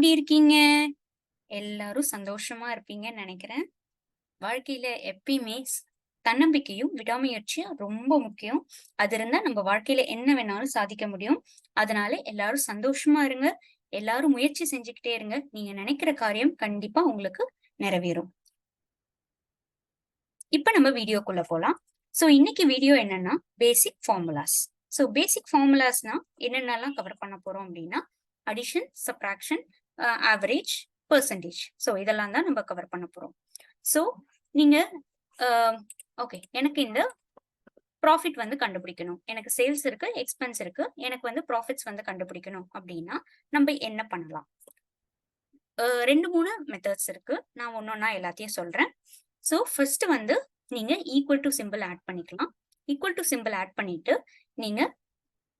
எப்படி இருக்கீங்க? எல்லாரும் சந்தோஷமா இருப்பீங்கன்னு நெனைக்கிறேன். வாழ்க்கையில எப்பயுமே தன்னம்பிக்கையும், விடாமுயற்சியும் ரொம்ப முக்கியம். அது இருந்தா நம்ம வாழ்க்கையில என்ன வேணாலும் சாதிக்க முடியும். அதனால எல்லாரும் சந்தோஷமா இருங்க. எல்லாரும் முயற்சி செஞ்சுக்கிட்டே இருங்க. நீங்க நெனைக்கிற காரியம் கண்டிப்பா உங்களுக்கு நிறைவேறும். இப்ப நம்ம வீடியோக்குள்ள போலாம். இன்னைக்கு வீடியோ என்னன்னா, பேசிக் ஃபார்முலாஸ். பேசிக் ஃபார்முலாஸ்னா என்னென்னலாம் கவர் பண்ண போறோம் அப்டின்னா, அடிஷன், சப்ட்ராக்ஷன், ஆவரேஜ், பெர்சன்டேஜ். இதெல்லாம் தான் நம்ம கவர் பண்ண போறோம். ஸோ நீங்க அ ஓகே. எனக்கு இந்த ப்ராஃபிட் வந்து கண்டுபிடிக்கணும். எனக்கு சேல்ஸ் இருக்கு, எக்ஸ்பென்ஸ் இருக்கு. எனக்கு வந்து ப்ராஃபிட்ஸ் வந்து கண்டுபிடிக்கணும் அப்டின்னா, நம்ப என்ன பண்ணலாம்? 2, 3 மெத்தட்ஸ் இருக்கு. நான் ஒண்ணொண்ணா எல்லாத்தையும் சொல்றேன். ஃபர்ஸ்ட் வந்து நீங்க ஈக்குவல் டூ சிம்பிள் ஆட் பண்ணிக்கலாம். ஈக்குவல் டூ சிம்பிள் ஆட் பண்ணிட்டு, நீங்க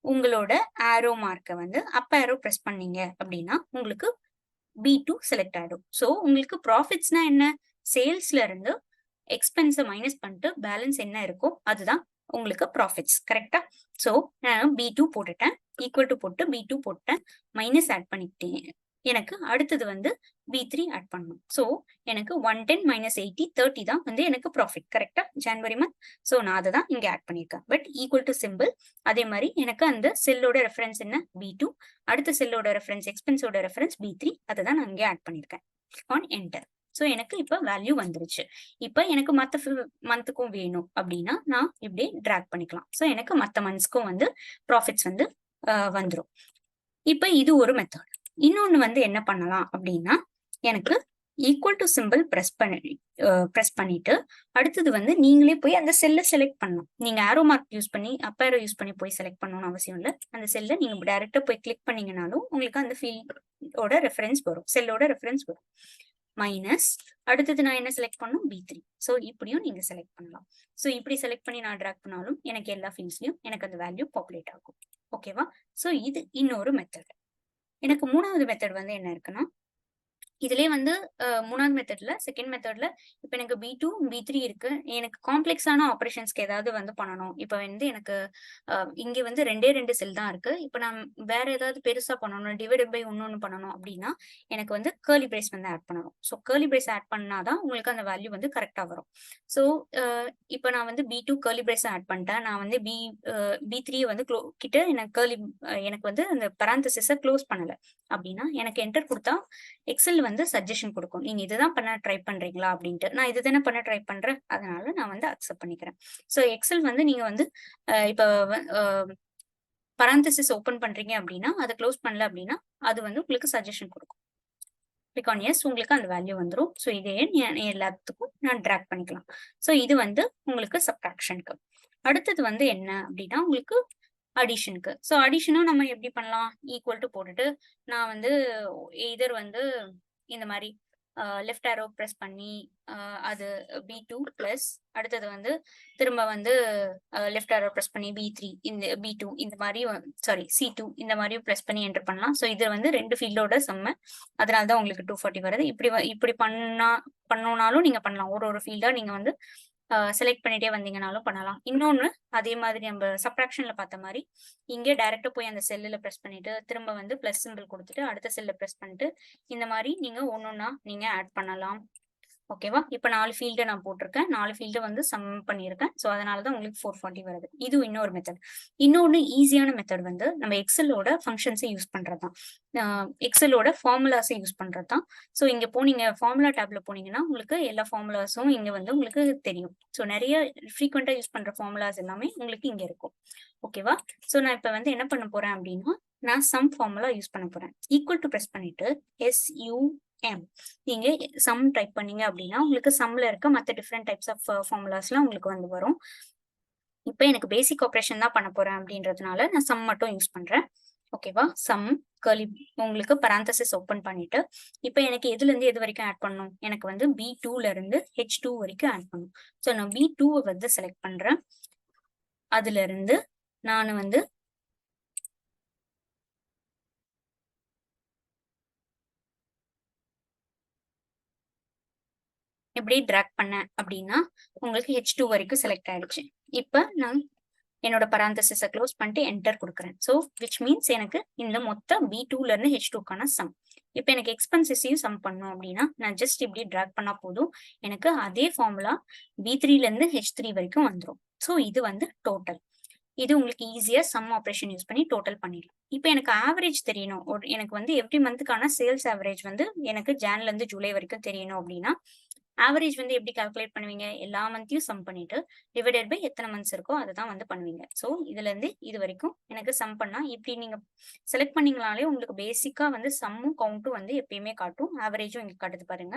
உங்களோட ஆரோ மார்க்க வந்து அப் ஆரோ பிரஸ் பண்ணீங்க அப்டின்னா, உங்களுக்கு B2 செலக்ட் ஆயிடும். உங்களுக்கு ப்ராஃபிட்ஸ்னா என்ன? சேல்ஸ்ல இருந்து எக்ஸ்பென்ஸ மைனஸ் பண்ணிட்டு பேலன்ஸ் என்ன இருக்கோ அதுதான் உங்களுக்கு ப்ராஃபிட்ஸ். கரெக்ட்டா? சோ நான் B2 போட்டுட்டேன். ஈக்குவல் டூ போட்டு B2 போட்டேன். மைனஸ் ஆட் பண்ணிட்டேன். எனக்கு அடுத்தது வந்து B3 ஆட் பண்ணணும். எனக்கு 110 மைனஸ் 80 30 தான் வந்து எனக்கு ப்ராஃபிட். கரெக்ட்டா? ஜனவரி மந்த். நான் அத தான் இங்க ஆட் பண்ணியிருக்கேன். But equal to simple. அதே மாரி எனக்கு அந்த செல்லோட ரெஃபரன்ஸ் என்ன? B2. அடுத்த செல்லோட ரெஃபரன்ஸ் எக்ஸ்பென்ஸோட ரெஃபரன்ஸ் B3. அத தான் நான் இங்க ஆட் பண்ணியிருக்கேன். On enter. எனக்கு இப்ப வேல்யூ வந்துருச்சு. இப்ப எனக்கு மத்த மந்த்துக்கும் வேணும் அப்டின்னா, நான் இப்படியே டிராக் பண்ணிக்கலாம். எனக்கு மத்த மந்த்ஸ்க்கும் வந்து ப்ராஃபிட்ஸ் வந்து வந்துரும். இப்ப இது ஒரு மெத்தட். இன்னொன்னு வந்து என்ன பண்ணலாம் அப்டின்னா, எனக்கு ஈக்குவல் டூ சிம்பிள் பிரஸ் பண்ணிட்டு, அடுத்தது வந்து நீங்களே போய் அந்த செல்ல செலக்ட் பண்ணணும். நீங்க ஆரோ மார்க் யூஸ் பண்ணி, அப் ஆரோ யூஸ் பண்ணி போய் செலக்ட் பண்ணணும்னு அவசியம் இல்ல. அந்த செல்ல நீங்க டைரக்ட்டா போய் கிளிக் பண்ணீங்கனாலும், உங்களுக்கு அந்த ஃபீல்டோட ரெஃபரன்ஸ் வரும். செல்லோட ரெஃபரன்ஸ் வரும். மைனஸ் அடுத்தது நான் என்ன செலக்ட் பண்ணணும்? B3. இப்படியும் நீங்க செலக்ட் பண்ணலாம். இப்படி செலக்ட் பண்ணி நான் டிராக் பண்ணாலும் எனக்கு எல்லா ஃபீல்ட்ஸ்லயும் எனக்கு அந்த வேல்யூ பாப்புலேட் ஆகும். ஓகேவா? இது இன்னொரு மெத்தட். எனக்கு 3வது மெத்தட் வந்து என்ன இருக்குன்னா, இதுலயே வந்து 3வது மெத்தட்ல, செகண்ட் மெத்தட்ல இப்ப எனக்கு B2, B3 இருக்கு. எனக்கு காம்ப்ளெக்ஸான ஆப்பரேஷன்ஸ்க்கு ஏதாவது வந்து பண்ணணும். இப்ப வந்து எனக்கு இங்க வந்து 2 செல் தான் இருக்கு. இப்ப நான் வேற ஏதாவது பெருசா பண்ணணும், டிவைடட் பை இன்னொன்னு பண்ணணும் அப்டின்னா, எனக்கு வந்து கர்லி பிரேஸ் வந்து ஆட் பண்ணணும். கர்லி பிரேஸ் ஆட் பண்ணா தான் உங்களுக்கு அந்த வேல்யூ வந்து கரெக்ட்டா வரும். ஸோ இப்ப நான் வந்து B2 கர்லி பிரேஸ் ஆட் பண்ணிட்டேன். நான் வந்து B3 வந்து கிட்ட எனக்கு வந்து அந்த பராந்தசிஸ க்ளோஸ் பண்ணல அப்டின்னா, எனக்கு என்டர் குடுத்தா எக்ஸெல் வந்து சஜஷன் குடுக்கும். நீங்க இதுதான் பண்ண ட்ரை பண்றீங்களா அப்டின்ட்டு. நான் இதுதானே பண்ண ட்ரை பண்றேன். அதனால நான் வந்து அக்செப்ட் பண்ணிக்கிறேன். எக்ஸெல் வந்து நீங்க வந்து இப்ப பராந்தசிஸ் ஓப்பன் பண்றீங்க அப்டின்னா, அத க்ளோஸ் பண்ணல அப்டின்னா, அது வந்து உங்களுக்கு சஜஷன் குடுக்கும். கிளிக் ஆன் எஸ் உங்களுக்கு அந்த வேல்யூ வந்துரும். இதையே எல்லாத்துக்கும் நான் டிராக் பண்ணிக்கலாம். இது வந்து உங்களுக்கு சப்ட்ராக்ஷன்க்கு. அடுத்தது வந்து என்ன அப்டின்னா, உங்களுக்கு அடிஷனுக்கு. அடிஷனும் நம்ம எப்படி பண்ணலாம்? ஈக்குவல் டூ போட்டுட்டு, நான் வந்து எய்தர் வந்து இந்த மாரி லெஃப்ட் ஆரோ பிரஸ் பண்ணி, அது B2 பிளஸ் அடுத்தது வந்து திரும்ப வந்து லெஃப்ட் ஆரோ பிரஸ் பண்ணி B3 இந்த B2 இந்த மாரி சாரி C2 இந்த மாரியும் பிரஸ் பண்ணி என்டர் பண்ணலாம். இது வந்து 2 ஃபீல்டோட சம்மு. அதனால தான் உங்களுக்கு 240 வருது. இப்படி பண்ணணும்னாலும் நீங்க பண்ணலாம். ஒரு ஃபீல்டா நீங்க வந்து செலக்ட் பண்ணிட்டே வந்தீங்கனாலும் பண்ணலாம். இன்னொன்னு அதே மாதிரி நம்ம சப்ட்ராக்ஷன்ல பார்த்த மாரி, இங்கே டைரக்ட்டா போய் அந்த செல்லுல பிரஸ் பண்ணிட்டு, திரும்ப வந்து பிளஸ் சிம்பல் குடுத்துட்டு, அடுத்த செல்ல பிரஸ் பண்ணிட்டு, இந்த மாரி நீங்க ஒண்ணொண்ணா நீங்க ஆட் பண்ணலாம். ஓகேவா? இப்ப 4 ஃபீல்ட நான் போட்டிருக்கேன். 4 ஃபீல்ட வந்து சம் பண்ணியிருக்கேன். அதனால தான் உங்களுக்கு 440 வருது. இது இன்னொரு மெத்தட். இன்னொன்னு ஈஸியான மெத்தட் வந்து நம்ம எக்ஸலோட ஃபங்ஷன்ஸ யூஸ் பண்றது தான். எக்ஸலோட ஃபார்முலாஸ யூஸ் பண்றது தான். இங்க போனீங்க ஃபார்முலா டேப்ல போனீங்கன்னா, உங்களுக்கு எல்லா ஃபார்முலாஸும் இங்க வந்து உங்களுக்கு தெரியும். நெறைய ஃப்ரீக்வென்ட்டா யூஸ் பண்ற ஃபார்முலாஸ் எல்லாமே உங்களுக்கு இங்க இருக்கும். ஓகேவா? நான் இப்ப வந்து என்ன பண்ண போறேன் அப்டின்னா, நான் சம் ஃபார்முலா யூஸ் பண்ண போறேன். ஈக்குவல் டூ பிரஸ் பண்ணிட்டு SUM நீங்க சம் டைப் பண்ணீங்க அப்டின்னா, உங்களுக்கு சம்ல இருக்க மத்த டிஃபரெண்ட் டைப்ஸ் ஆஃப் ஃபார்முலாஸ்லாம் உங்களுக்கு வந்து வரும். இப்ப எனக்கு பேசிக் ஆப்பரேஷன் தான் பண்ண போறேன் அப்டின்றதுனால நான் சம் மட்டும் யூஸ் பண்றேன். ஓகேவா? சம் கர்லி உங்களுக்கு பராந்தசிஸ் ஓப்பன் பண்ணிட்டு, இப்ப எனக்கு எதுலருந்து எது வரைக்கும் ஆட் பண்ணணும்? எனக்கு வந்து B2ல இருந்து H2 வரைக்கும் ஆட் பண்ணணும். நான் B2வ வந்து செலக்ட் பண்றேன். அதுலருந்து நானு வந்து இப்படி டிராக் பண்ணேன் அப்படின்னா, உங்களுக்கு H2 வரைக்கும் செலக்ட் ஆயிடுச்சு. இப்ப நான் என்னோட பராந்தசிஸ க்ளோஸ் பண்ணிட்டு என்டர் குடுக்குறேன். விச் மீன்ஸ் எனக்கு இந்த மொத்த B2ல இருந்து H2க்கான சம். இப்போ எனக்கு எக்ஸ்பென்சஸையும் சம் பண்ணோம் அப்படின்னா நான் ஜஸ்ட் இப்படி ட்ராக் பண்ணா போதும், எனக்கு அதே ஃபார்முலா B3ல இருந்து H3 வரைக்கும் வந்துடும். ஸோ இது வந்து டோட்டல். இது உங்களுக்கு ஈஸியா சம் ஆப்ரேஷன் யூஸ் பண்ணி டோட்டல் பண்ணிடலாம். இப்போ எனக்கு ஆவரேஜ் தெரியணும், எனக்கு வந்து எவ்ரி மந்த்துக்கான சேல்ஸ் ஆவரேஜ் வந்து எனக்கு ஜான்ல இருந்து ஜூலை வரைக்கும் தெரியணும் அப்படின்னா ஆவரேஜ் வந்து எப்படி கால்குலேட் பண்ணுவீங்க? எல்லா மந்த்தையும் சம் பண்ணிட்டு டிவைடட் பை எத்தனை மந்த்ஸ் இருக்கோ அதை தான் வந்து பண்ணுவீங்க. ஸோ இதுல இருந்து இது வரைக்கும் எனக்கு சம் பண்ணா இப்படி நீங்க செலக்ட் பண்ணீங்கனாலே உங்களுக்கு பேசிக்கா வந்து சம்மும் கவுண்ட்டும் வந்து எப்பயுமே காட்டும், ஆவரேஜும் இங்க காட்டுது பாருங்க.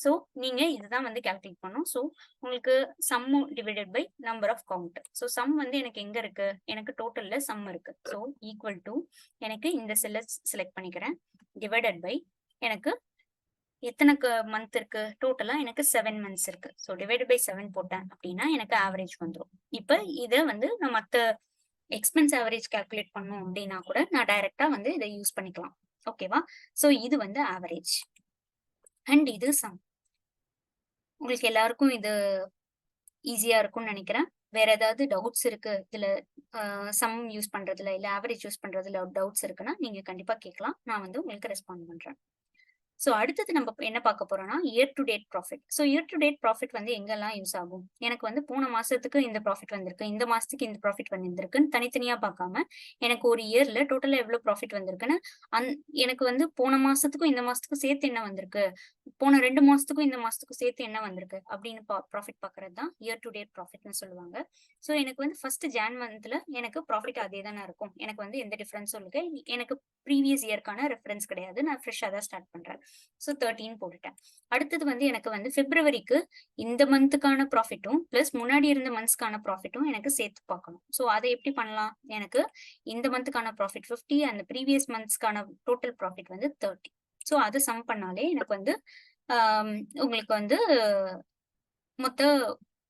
ஸோ நீங்க இதுதான் வந்து கால்குலேட் பண்ணும். ஸோ உங்களுக்கு sum divided by number of count. So sum வந்து எனக்கு எங்க இருக்கு? எனக்கு டோட்டல்ல சம் இருக்கு. ஸோ ஈக்குவல் டு எனக்கு இந்த செல்ல செலக்ட் பண்ணிக்கிறேன், டிவைடட் பை எனக்கு எத்தனை மந்த் இருக்கு? டோட்டலா எனக்கு 7 மந்த்ஸ் இருக்கு. ஸோ டிவைட் பை 7 போட்டேன் அப்படின்னா எனக்கு ஆவரேஜ் வந்துடும். இப்போ இதை வந்து நான் மற்ற எக்ஸ்பென்ஸ் ஆவரேஜ் கால்குலேட் பண்ணோம் அப்படின்னா கூட நான் டைரக்டா வந்து இதை யூஸ் பண்ணிக்கலாம். ஓகேவா? ஸோ இது வந்து ஆவரேஜ் அண்ட் இது சம். உங்களுக்கு எல்லாருக்கும் இது ஈஸியா இருக்கும்னு நினைக்கிறேன். வேற ஏதாவது டவுட்ஸ் இருக்கு இதுல சம் யூஸ் பண்றதுல இல்ல ஆவரேஜ் யூஸ் பண்றதுல டவுட்ஸ் இருக்குன்னா நீங்க கண்டிப்பா கேட்கலாம், நான் வந்து உங்களுக்கு ரெஸ்பாண்ட் பண்றேன். ஸோ அடுத்தது நம்ம என்ன பார்க்க போறோம்னா year to date profit. So year to date profit வந்து எங்கெல்லாம் யூஸ் ஆகும்? எனக்கு வந்து போன மாசத்துக்கு இந்த ப்ராஃபிட் வந்திருக்கு, இந்த மாசத்துக்கு இந்த ப்ராஃபிட் வந்திருக்குன்னு தனித்தனியா பார்க்காம எனக்கு ஒரு இயர்ல டோட்டலா எவ்வளவு ப்ராஃபிட் வந்திருக்குன்னு எனக்கு வந்து போன மாசத்துக்கும் இந்த மாசத்துக்கும் சேர்த்து என்ன வந்திருக்கு, போன 2 மாசத்துக்கும் இந்த மாசத்துக்கும் சேர்த்து என்ன வந்திருக்கு அப்படின்னு ப்ராஃபிட் பார்க்கறது தான் இயர் டு டேட் ப்ராஃபிட்னு சொல்லுவாங்க. ஸோ எனக்கு வந்து ஃபர்ஸ்ட் ஜான் மந்த்ல எனக்கு ப்ராஃபிட் அதே தானே இருக்கும், எனக்கு வந்து எந்த டிஃபரன்ஸும் இருக்கு, எனக்கு ப்ரீவியஸ் இயர்க்கான ரெஃபரன்ஸ் கிடையாது, நான் ஃப்ரெஷ்ஷாக தான் ஸ்டார்ட் பண்றேன். ஸோ 13 போட்டுட்டேன். அடுத்தது வந்து எனக்கு வந்து பிப்ரவரிக்கு இந்த மந்த்துக்கான ப்ராஃபிட்டும் பிளஸ் முன்னாடி இருந்த மந்த்ஸ்க்கான ப்ராஃபிட்டும் எனக்கு சேர்த்து பார்க்கணும். ஸோ அதை எப்படி பண்ணலாம்? எனக்கு இந்த மந்த்துக்கான ப்ராஃபிட் 50 அந்த ப்ரீவியஸ் மந்த்ஸ்க்கான டோட்டல் ப்ராஃபிட் வந்து 30. ஸோ அது சம் பண்ணாலே எனக்கு வந்து உங்களுக்கு வந்து மொத்த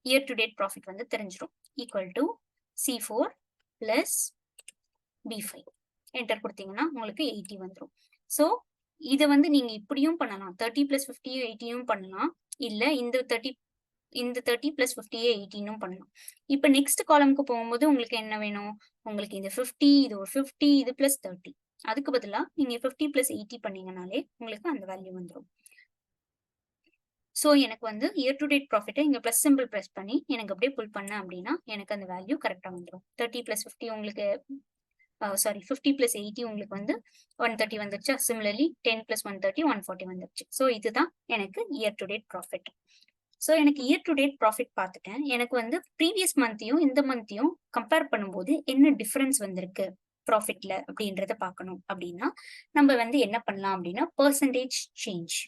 இயர் டு டேட் ப்ராஃபிட் வந்து தெரிஞ்சிடும். Equal to C4 plus B5 enter கொடுத்தீங்கன்னா உங்களுக்கு 80 வந்துடும். ஸோ இதை வந்து நீங்க இப்படியும் பண்ணலாம், 30 பிளஸ் 50 80யும் பண்ணலாம், இல்ல இந்த 30 பிளஸ் 50 18ம் பண்ணலாம். இப்ப நெக்ஸ்ட் காலம்க்கு போகும்போது உங்களுக்கு என்ன வேணும்? உங்களுக்கு இந்த 50 இது ஒரு 50 இது பிளஸ் 30, அதுக்கு பதிலா நீங்க 50 பிளஸ் 80 பண்ணீங்கனாலே உங்களுக்கு அந்த வேல்யூ வந்துடும். ஸோ எனக்கு வந்து இயர் டு டேட் ப்ராஃபிட்டை இங்க பிளஸ் சிம்பிள் பிரஸ் பண்ணி எனக்கு அப்படியே புல் பண்ணேன் அப்படின்னா எனக்கு அந்த வேல்யூ கரெக்டா வந்துடும். 30 பிளஸ் 50 உங்களுக்கு 50 பிளஸ் 80 உங்களுக்கு வந்து 130 வந்துருச்சா? சிமிலர்லி 10 பிளஸ் 130 140 வந்துருச்சு. ஸோ இதுதான் எனக்கு year to date profit. So எனக்கு இயர் டு டேட் ப்ராஃபிட் பார்த்துட்டேன். எனக்கு வந்து ப்ரீவியஸ் மந்த்தையும் இந்த மந்த்தையும் கம்பேர் பண்ணும்போது என்ன டிஃபரன்ஸ் வந்திருக்கு ப்ராஃபிட்ல அப்படின்றத பார்க்கணும் அப்படின்னா நம்ம வந்து என்ன பண்ணலாம் அப்படின்னா பெர்சன்டேஜ் சேஞ்ச்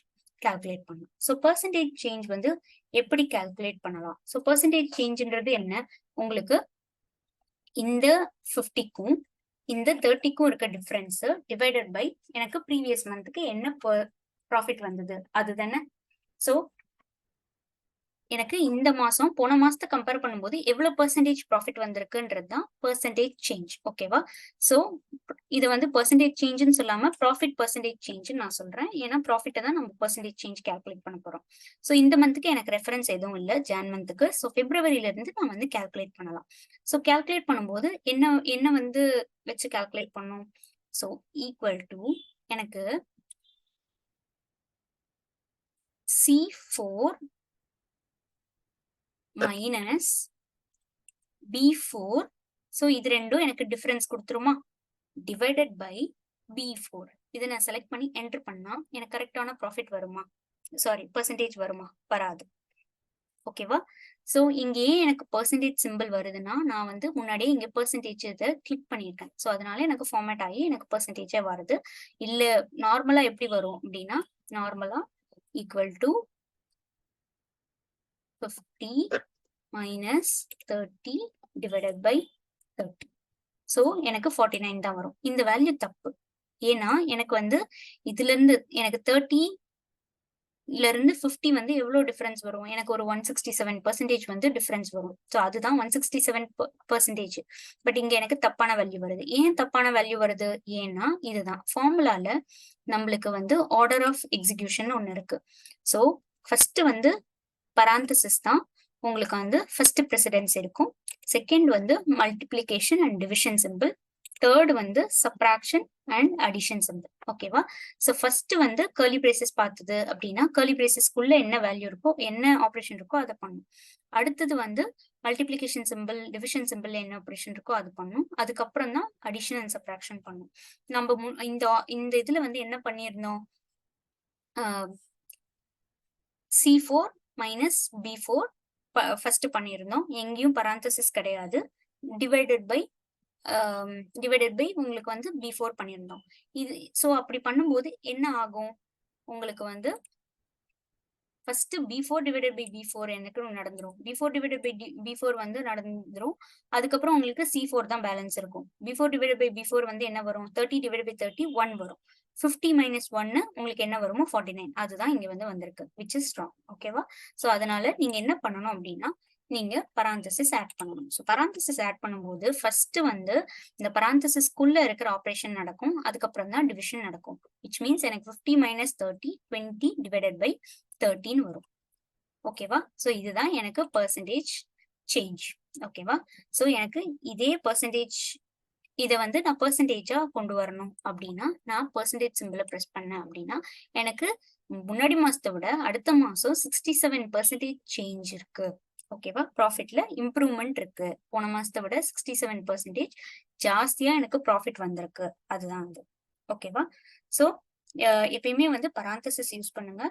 கால்குலேட் பண்ணலாம். ஸோ பெர்சன்டேஜ் சேஞ்ச் வந்து எப்படி கால்குலேட் பண்ணலாம்? ஸோ பெர்சன்டேஜ் சேஞ்ச்ன்றது என்ன? உங்களுக்கு இந்த 50க்கும் இந்த 30க்கும் இருக்க டிஃபரன்ஸ் டிவைடட் பை எனக்கு ப்ரீவியஸ் மந்த்துக்கு என்ன ப்ராஃபிட் வந்தது அதுதானே. ஸோ எனக்கு இந்த மாசம் போன மாசத்தை கம்பேர் பண்ணும்போது எவ்வளவு பெர்சன்டேஜ் ப்ராஃபிட் வந்திருக்குன்றது தான் பெர்சன்டேஜ் சேஞ்ச். ஓகேவா? ஸோ இது வந்து பெர்சன்டேஜ் சேஞ்சுன்னு சொல்லாம ப்ராஃபிட் பெர்சன்டேஜ் சேஞ்சுன்னு நான் சொல்றேன், ஏன்னா ப்ராஃபிட்டை தான் நம்ம பெர்சன்டேஜ் சேஞ்ச் கால்குலேட் பண்ண போறோம். ஸோ இந்த மந்த்துக்கு எனக்கு ரெஃபரன்ஸ் எதுவும் இல்லை ஜான் மந்த்துக்கு. ஸோ பிப்ரவரியில இருந்து நான் வந்து கால்குலேட் பண்ணலாம். ஸோ கால்குலேட் பண்ணும்போது என்ன வந்து வச்சு கால்குலேட் பண்ணும்? ஸோ ஈக்குவல் டு எனக்கு C4 மைனஸ் B4. ஸோ இது ரெண்டும் எனக்கு டிஃபரன்ஸ் கொடுத்துருமா? Divided by B4. இதை நான் செலக்ட் பண்ணி என்டர் பண்ணா எனக்கு கரெக்டான ப்ராஃபிட் வருமா? சாரி, பெர்சன்டேஜ் வருமா? வராது. ஓகேவா? ஸோ இங்கேயே எனக்கு பெர்சன்டேஜ் சிம்பிள் வருதுன்னா நான் வந்து முன்னாடியே இங்க பெர்சன்டேஜ் இதை கிளிக் பண்ணியிருக்கேன். ஸோ அதனால எனக்கு ஃபார்மேட் ஆகி எனக்கு பெர்சன்டேஜே வருது. இல்ல நார்மலா எப்படி வரும் அப்படின்னா நார்மலா equal to 50 minus 30 divided by 30. So எனக்கு 49 தான் வரும். இந்த வேல்யூ தப்பு. ஏன்னா எனக்கு வந்து இதுல இருந்து எனக்கு 30ல இருந்து 50 வந்து எவ்வளவு டிஃபரன்ஸ் வரும்? எனக்கு ஒரு 167% வந்து டிஃபரன்ஸ் வரும். ஸோ அதுதான் 167%. பட் இங்க எனக்கு தப்பான வேல்யூ வருது. ஏன் தப்பான வேல்யூ வருது? ஏன்னா இதுதான் ஃபார்முலால நம்மளுக்கு வந்து ஆர்டர் ஆஃப் எக்ஸிகியூஷன் ஒன்னு இருக்கு. ஸோ ஃபர்ஸ்ட் வந்து பராந்தசிஸ் தான் உங்களுக்கு வந்து ஃபர்ஸ்ட் ப்ரெசிடென்ஸ் இருக்கும். செகண்ட் வந்து multiplication and division simple. Third வந்து சப்ராக்ஷன் அண்ட் அடிஷன் சிம்பிள். ஓகேவா? ஸோ ஃபர்ஸ்ட் வந்து கர்லி பிரேசஸ் பார்த்தது அப்படின்னா கர்லி பிரேசஸ்க்குள்ள என்ன வேல்யூ இருக்கோ என்ன ஆப்ரேஷன் இருக்கோ அதை பண்ணும். அடுத்தது வந்து மல்டிப்ளிகேஷன் சிம்பிள் டிவிஷன் சிம்பிள் என்ன ஆப்ரேஷன் இருக்கோ அது பண்ணும். அதுக்கப்புறம் தான் அடிஷன் அண்ட் சப்ராக்ஷன் பண்ணும். நம்ம இந்த இதுல வந்து என்ன பண்ணியிருந்தோம், C4 மைனஸ் B4 ஃபர்ஸ்ட் பண்ணியிருந்தோம். எங்கேயும் பராந்தசிஸ் கிடையாது. டிவைடட் பை உங்களுக்கு வந்து B4 பண்ணியிருந்தோம். இது ஸோ அப்படி பண்ணும்போது என்ன ஆகும், உங்களுக்கு வந்து first B4 divided by B4 எனக்கு நடந்துரும். B4 டிவைடட் பை B4 வந்து நடந்துரும். அதுக்கப்புறம் உங்களுக்கு C4 தான் பேலன்ஸ் இருக்கும். B4 டிவைடட் பை B4 வந்து என்ன வரும், 30 டிவைடட் பை 30 1 வரும். 50 மைனஸ் 1 உங்களுக்கு என்ன வருமோ 49. அதுதான் இங்க வந்து வந்திருக்கு, விச் இஸ் ஸ்ட்ராங். ஓகேவா? ஸோ அதனால நீங்க என்ன பண்ணணும் அப்படின்னா நீங்க பராந்தசிஸ் ஆட் பண்ணணும். ஸோ பராந்தசிஸ் ஆட் பண்ணும்போது ஃபர்ஸ்ட் வந்து இந்த பராந்தசிஸ்க்குள்ள இருக்கிற ஆப்ரேஷன் நடக்கும். அதுக்கப்புறம் தான் டிவிஷன் நடக்கும். விச் மீன்ஸ் எனக்கு 50 மைனஸ் 30 20 டிவைடட் பை 13 வரும். ஓகேவா? ஸோ இதுதான் எனக்கு பர்சன்டேஜ் சேஞ்ச். ஓகேவா? ஸோ எனக்கு இதே பர்சன்டேஜ் இதை வந்து நான் பர்சன்டேஜா கொண்டு வரணும் அப்படின்னா நான் பர்சன்டேஜ் சிம்பிளை ப்ரெஸ் பண்ணேன் அப்படின்னா எனக்கு முன்னாடி மாசத்தை விட அடுத்த மாசம் 67% சேஞ்ச் இருக்கு. ஓகேவா? ப்ராஃபிட்ல இம்ப்ரூவ்மெண்ட் இருக்கு. போன மாசத்தை விட 67% ஜாஸ்தியா எனக்கு ப்ராஃபிட் வந்திருக்கு. அதுதான் அது. ஓகேவா? ஸோ எப்பயுமே வந்து பராந்தசிஸ் யூஸ் பண்ணுங்க.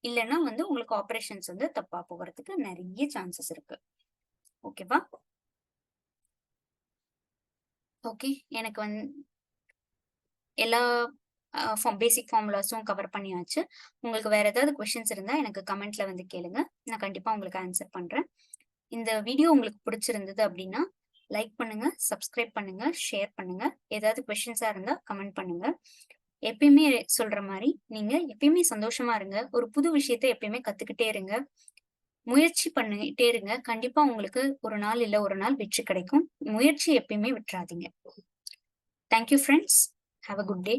இல்லைன்னா வந்து உங்களுக்கு ஆப்ரேஷன்ஸ் வந்து தப்பா போகிறதுக்கு நிறைய சான்சஸ் இருக்கு. ஓகேவா? ஓகே, எனக்கு வந்து எல்லா பேசிக் ஃபார்முலாஸும் கவர் பண்ணியாச்சு. உங்களுக்கு வேற ஏதாவது கொஸ்டின்ஸ் இருந்தா எனக்கு கமெண்ட்ல வந்து கேளுங்க. நான் கண்டிப்பா உங்களுக்கு ஆன்சர் பண்றேன். இந்த வீடியோ உங்களுக்கு பிடிச்சிருந்தது அப்படின்னா லைக் பண்ணுங்க, சப்ஸ்கிரைப் பண்ணுங்க, ஷேர் பண்ணுங்க. ஏதாவது கொஸ்டின்ஸா இருந்தா கமெண்ட் பண்ணுங்க. எப்பயுமே சொல்ற மாதிரி நீங்க எப்பயுமே சந்தோஷமா இருங்க. ஒரு புது விஷயத்த எப்பயுமே கத்துக்கிட்டே இருங்க. முயற்சி பண்ணிட்டே இருங்க. கண்டிப்பா உங்களுக்கு ஒரு நாள் இல்ல ஒரு நாள் வெற்றி கிடைக்கும். முயற்சி எப்பயுமே விட்டுறாதீங்க. Thank you friends. Have a good day.